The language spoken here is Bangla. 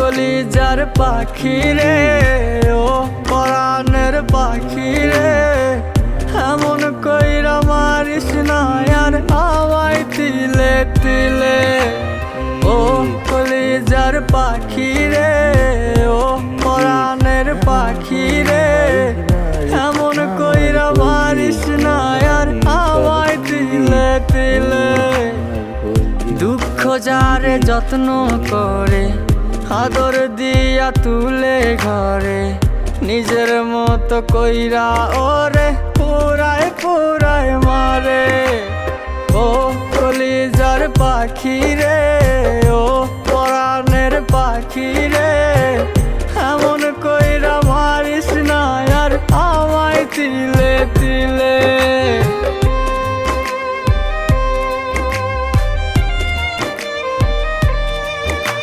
কলিজার পাখি রে, ও পরাণের পাখি রে, এমন কইরা মারিস না আর আমায় তিলে তিলে। ও কলিজার পাখি রে, ও পরাণের পাখি রে, এমন কইরা মারিস না আর আমায় তিলে তিলে। দুঃখ যারে যত্ন করে, আদর দিয়া তুলে ঘরে, নিজের মতো কইরা ওরে পুরায় পুরায় মারে। ও কলিজার পাখি রে, ও পরা